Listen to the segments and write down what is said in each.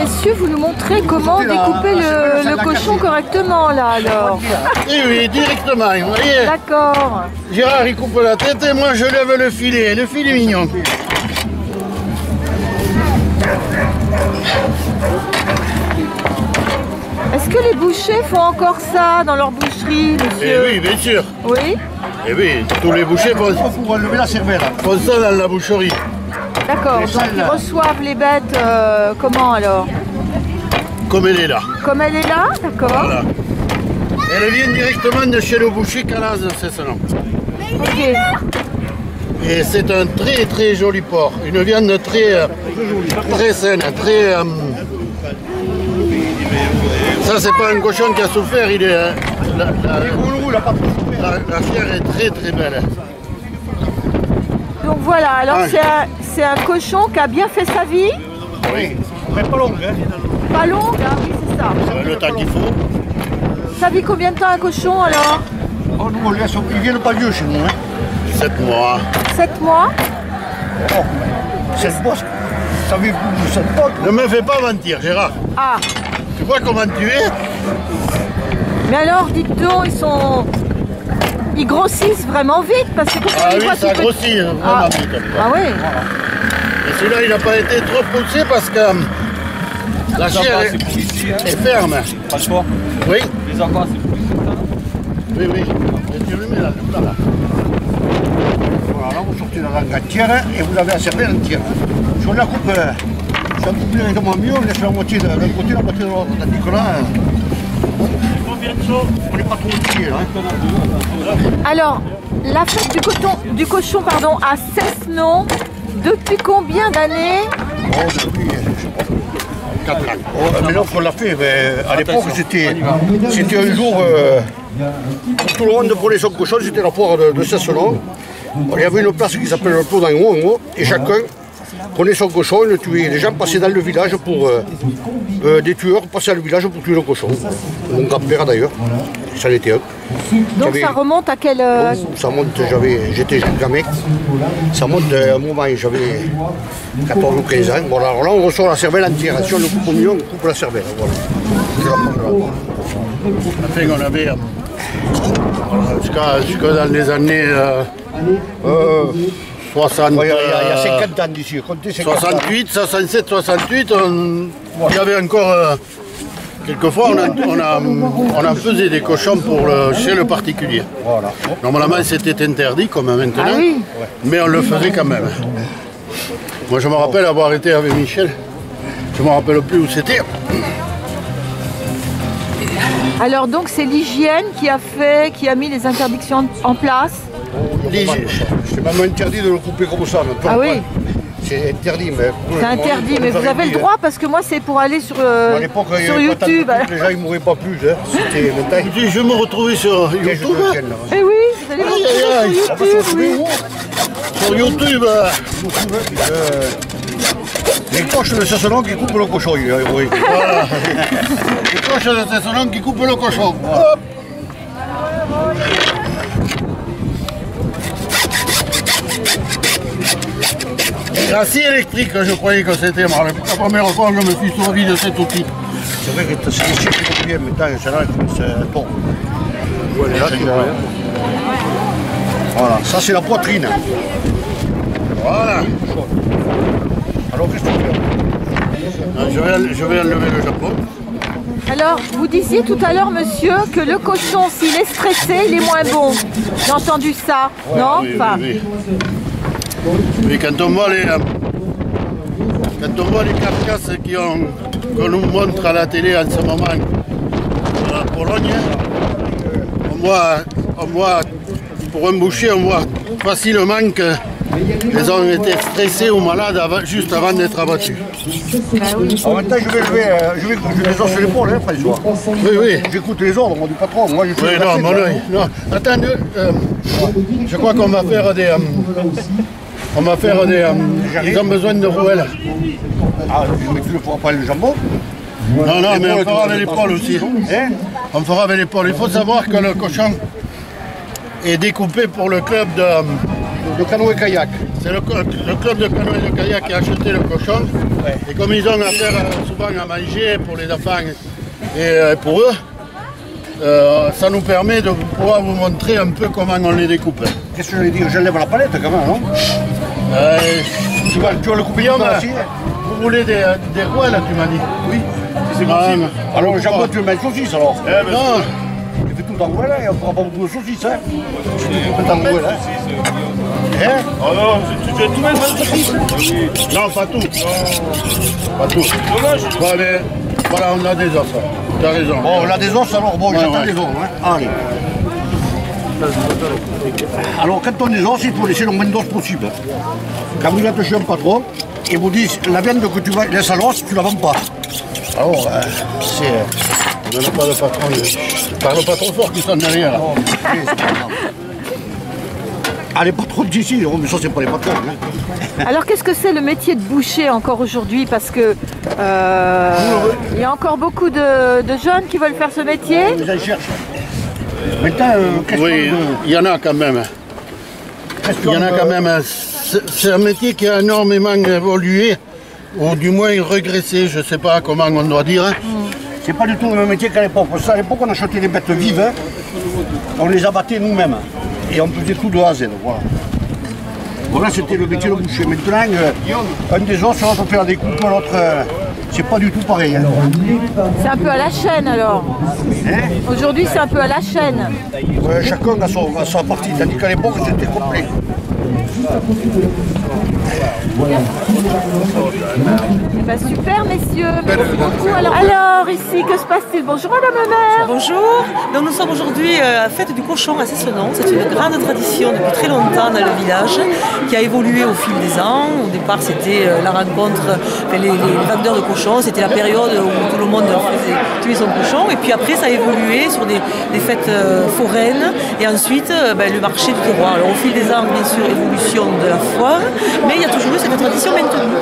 messieurs, vous nous montrez comment découper le cochon correctement, là, alors. Et oui, directement, vous voyez. D'accord. Gérard, il coupe la tête et moi, je lève le filet mignon. Est-ce que les bouchers font encore ça dans leur boucherie, monsieur? Eh oui, bien sûr. Oui. Eh oui, tous les bouchers font ça dans la boucherie. D'accord, donc ils reçoivent les bêtes comment alors? Comme elle est là. Comme elle est là, d'accord. Voilà. Elle vient directement de chez le boucher Calas, c'est ce nom. Ok. Et c'est un très très joli porc. Une viande très saine, très... Ça, c'est pas un cochon qui a souffert, il est... La chair est très très belle. Donc voilà, alors c'est un cochon qui a bien fait sa vie. Oui, mais pas longue. Hein. Pas longue, hein, oui, c'est ça. Le temps qu'il faut. Ça vit combien de temps un cochon alors? Oh, nous, on laisse, ils viennent pas vieux chez nous. Hein. 7 mois. 7 mois? Oh, 7 mois, ça vit plus de 7 mois. Ne me fais pas mentir, Gérard. Ah. Tu vois comment tu es? Mais alors, dites donc, ils grossissent vraiment vite parce que quand Ah on les oui, voit ça tout grossit vraiment vite. Ah oui. Et celui-là, il n'a pas été trop poussé parce que la chair est ferme. Franchement, Oui. les enfants, c'est plus ça. Oui, oui. Et tu le mets là, là. Voilà, là, vous sortez la langue entière et vous avez la cervelle entière. Si on la coupe, si on coupe directement mieux, on laisse la moitié d'un côté, la moitié de l'autre. Tandis que là, on n'est pas trop entier. Alors, la fête du cochon pardon, a cesse non. Depuis combien d'années? Oh, depuis, je sais pas. 4 ans. Oh, mais là, on l'a fait. Mais à l'époque, c'était un jour. Tout le monde prenait son cochon, c'était la foire de Cesselon. Il y avait une place qui s'appelle le Clos d'en haut, et chacun prenait son cochon et le tuait. Les gens passaient dans le village pour. Des tueurs passaient dans le village pour tuer le cochon. Mon grand-père d'ailleurs, c'en était un. Donc ça remonte à quelle... Ça monte, j'étais jeune gamin. Ça monte à un moment, j'avais 14 ou 15 ans. Bon, alors là, on reçoit la cervelle entière. Si on le coupe au milieu, on coupe la cervelle. Voilà. Enfin, on avait jusqu'à dans les années 60. Il y a 50 ans d'ici. 68, 67, 68, il y avait encore... quelquefois, on en faisait des cochons chez le particulier. Voilà. Normalement, c'était interdit, comme maintenant, Ah oui. mais on le faisait quand même. Moi, je me rappelle avoir été avec Michel. Je ne me rappelle plus où c'était. Alors donc c'est l'hygiène qui a mis les interdictions en place? C'est même interdit de le couper comme ça. Ah oui. C'est interdit, mais... C'est interdit, mais vous avez le droit parce que moi c'est pour aller sur l'époque, YouTube. Les gens ils mouraient pas plus. Hein. C'était le temps. Je me retrouvais sur YouTube. Eh oui, vous allez voir sur YouTube. Oui. Sur YouTube. Les coches de Cesselon qui coupent le cochon. Oui. Voilà. Les coches de Cesselon qui coupent le cochon. Hop. La scie électrique, je croyais que c'était la première fois que je me suis servi de cet outil. C'est vrai que c'est des chiffres qui sont bien, mais celle-là, c'est un ton. Voilà, ça c'est la poitrine. Voilà. Alors qu'est-ce que tu fais? Je vais enlever le japon. Alors, vous disiez tout à l'heure, monsieur, que le cochon, s'il est stressé, il est moins bon. J'ai entendu ça, non? Oui, Enfin, oui. Mais quand on voit les carcasses qu'on nous montre à la télé en ce moment, en Pologne, on voit, pour un boucher, on voit facilement qu'ils ont été stressés ou malades juste avant d'être abattus. En même temps, je vais les os sur l'épaule, hein, François. Oui, oui. J'écoute les ordres du patron. Moi, je fais Oui, non. Attends, je crois qu'on va faire des... ils ont besoin de rouelles. Ah, mais tu ne feras pas le jambon? Non, mais on fera avec l'épaule aussi. Hein? On fera avec l'épaule. Il faut savoir que le cochon est découpé pour le club de canoë-kayak. C'est le club de canoë et de kayak qui a acheté le cochon. Ouais. Et comme ils ont affaire souvent à manger pour les enfants et pour eux, ça nous permet de pouvoir vous montrer un peu comment on les découpe. Qu'est-ce que je vais dire? Je lève la palette quand même, non? Tu vas le couper Guillaume, aussi? vous voulez des roues là, tu m'as dit? Oui, si c'est possible. Alors j'avoue, tu veux mettre saucisse alors? Non, Tu fais tout en rouelle, et on fera pas beaucoup de saucisses, hein? Tu fais tout en rouelle, hein? Hein? Oh non, tu veux tout mettre dans le saucisse? non, pas tout. Pas tout. Bon, mais voilà, on a des os. Tu as raison. Bon, on a des os alors, bon, j'attends ouais. des os, hein? Allez. Alors, quand on a des os, il faut laisser le moins d'os possible. Quand vous êtes chez un patron, et vous dites, la viande que tu laisses à l'os, tu la vends pas. Alors, c'est... Il n'y en a pas de patron. Je parle pas trop fort qui sont derrière. Là. Ah, les patrons d'ici, mais ça, c'est pas les patrons. Hein. Alors qu'est-ce que c'est le métier de boucher encore aujourd'hui? Parce que il y a encore beaucoup de jeunes qui veulent faire ce métier. Les gens cherchent. Maintenant, question Oui, de... il y en a quand même. Il y en a quand même. C'est un métier qui a énormément évolué, ou du moins régressé, je ne sais pas comment on doit dire. Hein. C'est pas du tout le même métier qu'à l'époque. Parce qu'à l'époque, on achetait des bêtes vives, hein. On les abattait nous-mêmes. Et on faisait tout de A à Z. Voilà. Voilà, c'était le métier de boucher. Maintenant, un des os, l'autre fait la découpe, l'autre, c'est pas du tout pareil. Hein. C'est un peu à la chaîne alors. Hein? Aujourd'hui c'est un peu à la chaîne. Chacun a sa partie, tandis qu'à l'époque, c'était complet. Eh ben, super messieurs, merci beaucoup. Alors ici, que se passe-t-il? Bonjour madame le maire. Bonjour, donc nous sommes aujourd'hui à la fête du cochon à Cessenon. C'est une grande tradition depuis très longtemps dans le village qui a évolué au fil des ans. Au départ c'était la rencontre, les vendeurs de cochons, c'était la période où tout le monde faisait tuer son cochon. Et puis après ça a évolué sur des fêtes foraines et ensuite le marché du terroir. Alors au fil des ans, bien sûr, évolution de la foire, mais il y a toujours eu cette tradition maintenue.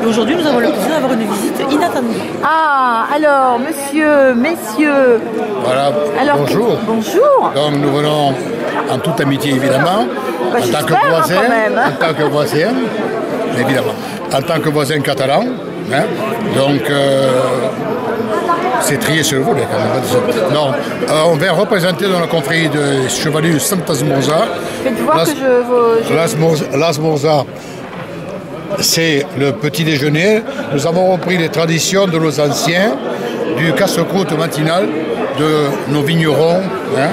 Et aujourd'hui nous avons le plaisir d'avoir une visite inattendue. Ah, alors monsieur, messieurs. Voilà, Alors, bonjour. Bonjour. Donc nous venons en toute amitié évidemment, Bah, en tant que j'espère, voisin, quand même, hein. en tant que voisin, évidemment, en tant que voisin catalan. Hein, donc c'est trié sur le volet quand même. Non, on vient représenter dans la confrérie de Chevalier de Santa Smosa. Faites voir que je... Las Mosa, c'est le petit déjeuner. Nous avons repris les traditions de nos anciens, du casse-croûte matinal, de nos vignerons, hein,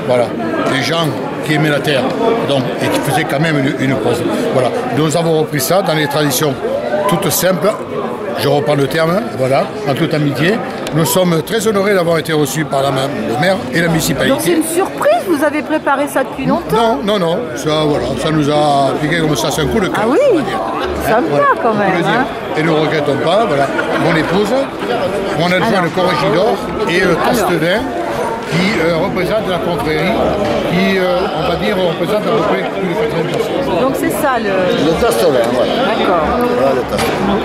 voilà, des gens qui aimaient la terre, donc, et qui faisaient quand même une pause. Voilà. Nous avons repris ça dans les traditions toutes simples, je reprends le terme, voilà, en toute amitié. Nous sommes très honorés d'avoir été reçus par le maire et la municipalité. Donc c'est une surprise, vous avez préparé ça depuis longtemps? Non, ça, voilà, ça nous a piqué comme ça, c'est un coup de cœur. Ah oui, on va dire. ça me Voilà, va quand on peut même. le dire. Hein. Et nous ne regrettons pas, voilà, mon épouse, mon adjoint le corregidor et Tastevin qui représente la confrérie, qui, on va dire, représente à peu près plus de 80 personnes. Donc c'est ça le... Le Tastevin, voilà. D'accord. Voilà le Tastevin.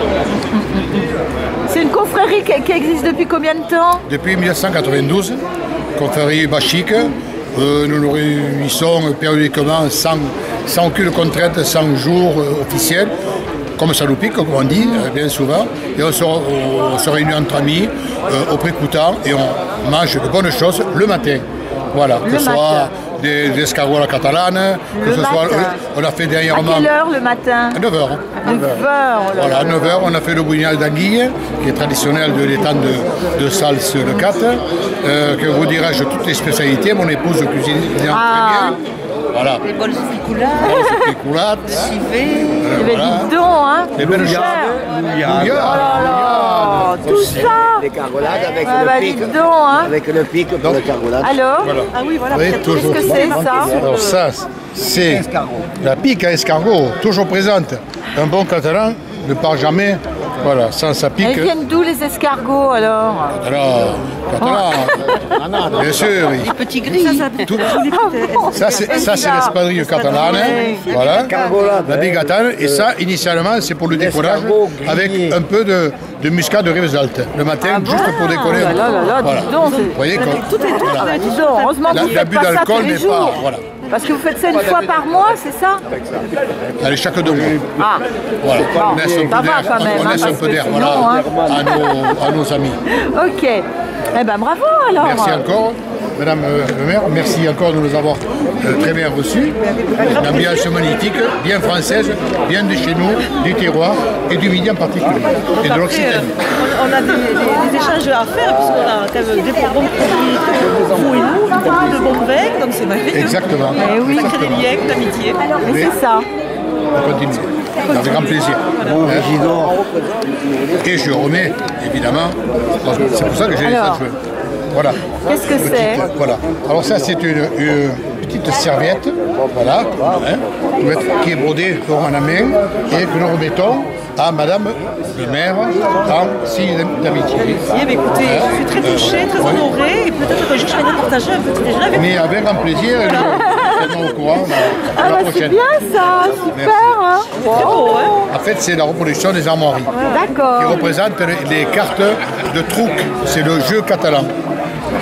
C'est une confrérie qui existe depuis combien de temps? Depuis 1992, confrérie bachique, nous nous réunissons périodiquement sans aucune contrainte, sans jour officiel, comme ça nous pique, comme on dit, bien souvent. Et on se réunit entre amis, au pré-coutant, et on mange de bonnes choses le matin. Voilà, que ce soit des escargots à la catalane, que ce soit... On a fait dernièrement... À quelle heure le matin? À 9h. 9h. Voilà, à 9h, on a fait le bouignal d'anguille, qui est traditionnel de l'étang de Sals le 4, que vous dirais-je toutes les spécialités. Mon épouse cuisine très bien. Voilà. Les bols de Picoulate. civet. Eh ben dites donc, hein. Les belles choses. Oh là là, tout ça. Les cargolades avec Ah bah le pic. dites donc, hein. Avec le pic pour le cargolade. Alors, Voilà. Ah oui, voilà. Oui, qu'est-ce toujours. que c'est ça? Alors ça, c'est la pique à escargot, toujours présente. Un bon catalan ne part jamais, voilà, sans sa pique. Elles viennent d'où les escargots alors? Catalan, bien sûr. Oui. Petits gris. Tout- Ça, c'est l'espadrille catalane, voilà, la bigatane, et ça, initialement, c'est pour le décollage, avec un peu de muscade de Rivesaltes, le matin, juste pour décoller. Oh là là là, Voilà. dis donc, Vous voyez, tout est voilà. dis donc, heureusement que vous L'abus faites pas ça tous d'alcool les n'est jours. pas, voilà. Parce que vous faites ça une fois par mois, c'est ça? Allez, chaque 2 mois. Ah, Voilà. bon, On laisse un ça peu va d'air, quand même, on laisse hein, un parce peu que d'air sinon, voilà, hein. à nos amis. Ok. Eh ben bravo alors. Merci encore, Madame le maire. Merci encore de nous avoir très bien reçus. Une ambiance magnifique, bien française, bien de chez nous, du terroir et du Midi en particulier. Et de Après, l'Occitanie. on a des échanges à faire, puisqu'on a quand même des bons produits, vous et nous, beaucoup de bons vins, donc c'est merveilleux. Exactement. Eh oui. Ça crée des liens d'amitié. Mais c'est ça. On continue. Avec grand plaisir. Et je remets, évidemment, c'est pour ça que j'ai les Alors, jouer. Voilà. Qu'est-ce que c'est? Voilà. Alors ça, c'est une petite serviette, voilà, hein, qui est brodée en main et que nous remettons à Madame le maire en signe d'amitié. Eh bien, écoutez, je suis très touchée, très honorée, et peut-être que je viendrai partager un petit déjeuner avec vous. Mais avec grand plaisir, nous au courant Ah la bah c'est prochaine. bien ça, super hein. Très beau, hein? En fait, c'est la reproduction des armoiries qui D'accord. représente les cartes de Trouc. C'est le jeu catalan.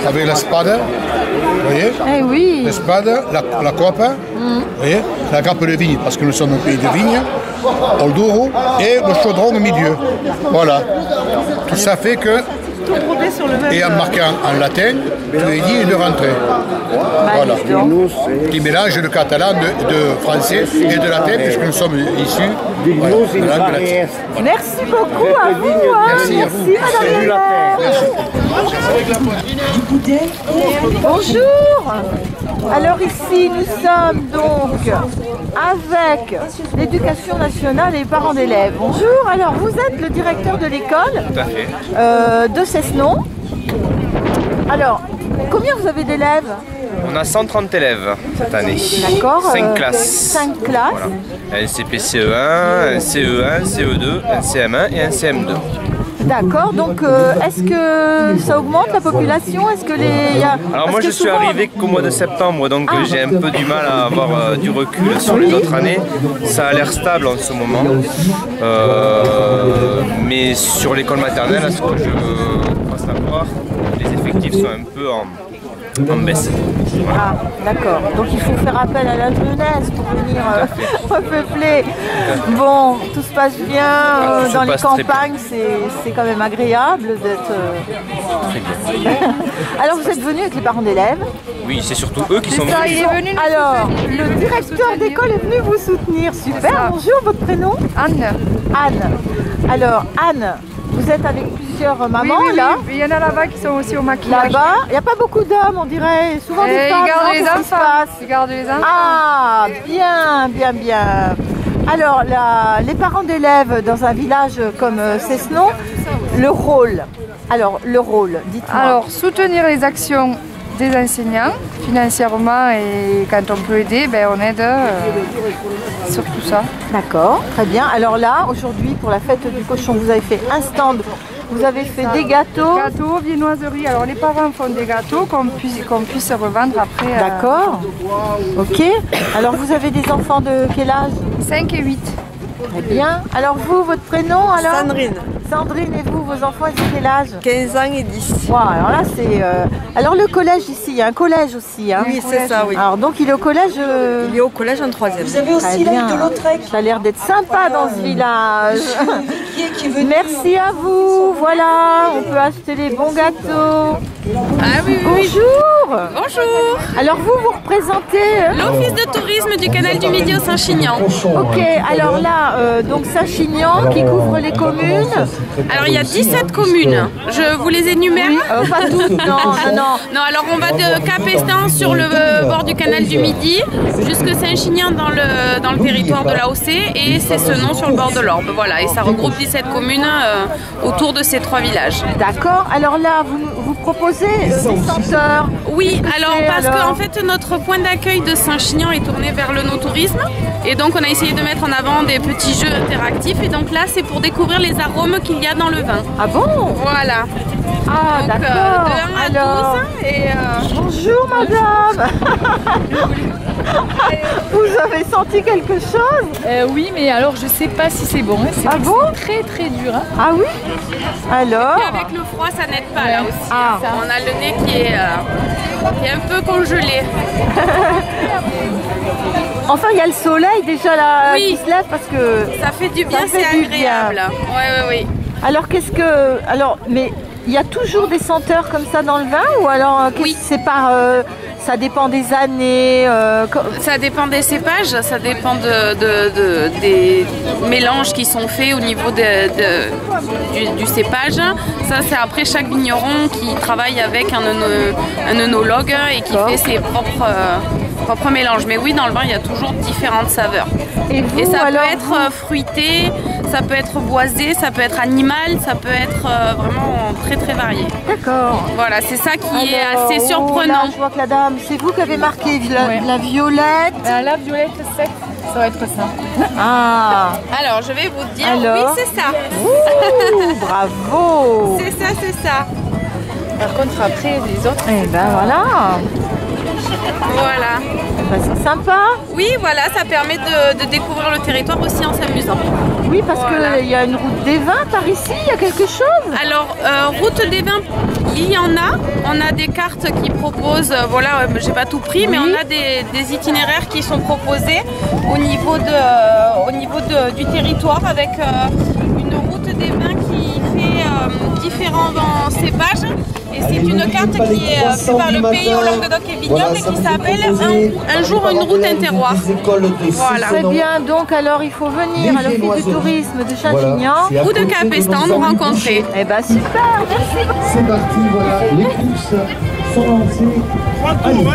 Avec la spade, vous voyez, Eh oui. l'espade, la cope, vous voyez, la grappe de vigne, parce que nous sommes au pays de vigne, au Douro, et le chaudron au milieu. Voilà. Tout ça fait que, Tout brodé sur le même. et en marquant en latin, tu es dit de rentrer. Voilà. Qui mélange le catalan de français et de latin, puisque nous sommes issus voilà, de la langue latine. Merci beaucoup à vous. Hein. Merci à vous. Madame le maire. Bonjour. Alors ici nous sommes donc avec l'éducation nationale et les parents d'élèves. Bonjour. Alors vous êtes le directeur de l'école de Cessenon. Alors combien vous avez d'élèves? On a 130 élèves cette année. D'accord. 5 classes. 5 classes. Voilà. Un CP-CE1, un CE1, un CE2, un CM1 et un CM2. D'accord, donc est-ce que ça augmente la population? Est-ce que les... Alors moi je suis arrivé qu'au mois de septembre, donc j'ai un peu du mal à avoir du recul sur les autres années. Ça a l'air stable en ce moment. Mais sur l'école maternelle, à ce que je crois savoir, les effectifs sont un peu en baisse. Voilà. Ah, d'accord. Donc il faut faire appel à la jeunesse pour venir repeupler. Bon, tout se passe bien Tout dans se les passe très campagnes, c'est quand même agréable d'être... Alors vous êtes venu avec les parents d'élèves. Oui, c'est surtout eux qui sont venus. Alors, le directeur d'école est venu vous soutenir. Super, bonjour, votre prénom? Anne. Anne. Alors, Anne, vous êtes avec plusieurs mamans Oui, là? il y en a là-bas qui sont aussi au maquillage. Là-bas, il n'y a pas beaucoup d'hommes, on dirait. Souvent des femmes. Ils gardent les qu'est-ce qui se enfants. passe? Ils gardent les enfants. Ah, bien, bien, bien. Alors, les parents d'élèves dans un village comme Cessenon, le rôle. Alors, le rôle, dites-moi. Alors, soutenir les actions des enseignants financièrement et quand on peut aider, ben, on aide sur tout ça. D'accord, très bien. Alors là, aujourd'hui, pour la fête du cochon, vous avez fait un stand. Vous avez fait des gâteaux. Gâteaux, viennoiseries. Alors, les parents font des gâteaux qu'on puisse revendre après. D'accord. Ok. Alors, vous avez des enfants de quel âge? 5 et 8. Très bien. Alors, vous, votre prénom alors? Sandrine, Sandrine, et vous, vos enfants, ils ont quel âge? 15 ans et 10. Wow, alors là, c'est... Alors, le collège ici, il y a un collège aussi. Hein? Oui, c'est ça, oui. Alors, donc, il est au collège... Il est au collège en 3e. Très bien. Ça a l'air d'être sympa dans ce village. Merci à vous. Voilà, on peut acheter les bons gâteaux. Ah oui, oui. Bonjour. Bonjour. Alors vous représentez... L'office de tourisme du canal du Midi au Saint-Chinian. Ok, alors là, donc Saint-Chinian qui couvre les communes. Alors il y a 17 communes. Je vous les énumère. Pas toutes, non. Non, alors on va de Capestan sur le bord du canal du Midi jusque Saint-Chinian dans le territoire de l'AOC et Cessenon sur le bord de l'Orbe. Voilà, et ça regroupe 17 communes autour de ces 3 villages. D'accord, alors là, vous proposez des senteurs. Oui, alors parce que en fait notre point d'accueil de Saint-Chinian est tourné vers le no-tourisme et donc on a essayé de mettre en avant des petits jeux interactifs et donc là c'est pour découvrir les arômes qu'il y a dans le vin. Ah bon? Voilà. Ah donc, d'accord. de 1 à 12 et bonjour madame. Vous avez senti quelque chose? Oui, mais alors je sais pas si c'est bon. C'est très très dur. Hein. Ah oui? Alors? et avec le froid ça n'aide pas là aussi. On a le nez qui est un peu congelé. Enfin, il y a le soleil déjà là qui se lève parce que ça fait du bien, c'est agréable. Oui. Alors qu'est-ce que... Alors, mais il y a toujours des senteurs comme ça dans le vin ou alors c'est par... ça dépend des années Ça dépend des cépages, ça dépend des mélanges qui sont faits au niveau du cépage. Ça, c'est après chaque vigneron qui travaille avec un œnologue et qui fait ses propres mélanges. Mais oui, dans le vin, il y a toujours différentes saveurs. Et ça peut être fruité, ça peut être boisé, ça peut être animal, ça peut être vraiment très très varié. D'accord. Voilà, c'est ça qui est assez surprenant. Là, je vois que la dame, c'est vous qui avez marqué la violette. La violette sec, ça va être ça. Ah. Alors, je vais vous dire, oui, c'est ça. Ouh, bravo. C'est ça. Par contre, après, les autres... Eh ben voilà. Voilà. Ben, c'est sympa. Oui, voilà, ça permet de découvrir le territoire aussi en s'amusant. Oui, parce qu'il y a une route des vins par ici, il y a quelque chose. Alors, route des vins, il y en a. On a des cartes qui proposent, voilà, j'ai pas tout pris, mais on a des itinéraires qui sont proposés au niveau du territoire avec une route des vins qui fait différents cépages. Et c'est une carte qui est faite par le pays au Languedoc et Vignoble et qui s'appelle Un jour une route un terroir. Voilà. Très bien, donc alors il faut venir à l'Office du tourisme de Châtillon ou de Capestan nous rencontrer. Eh ben super, merci. C'est parti, voilà, les courses sont lancées. Allez,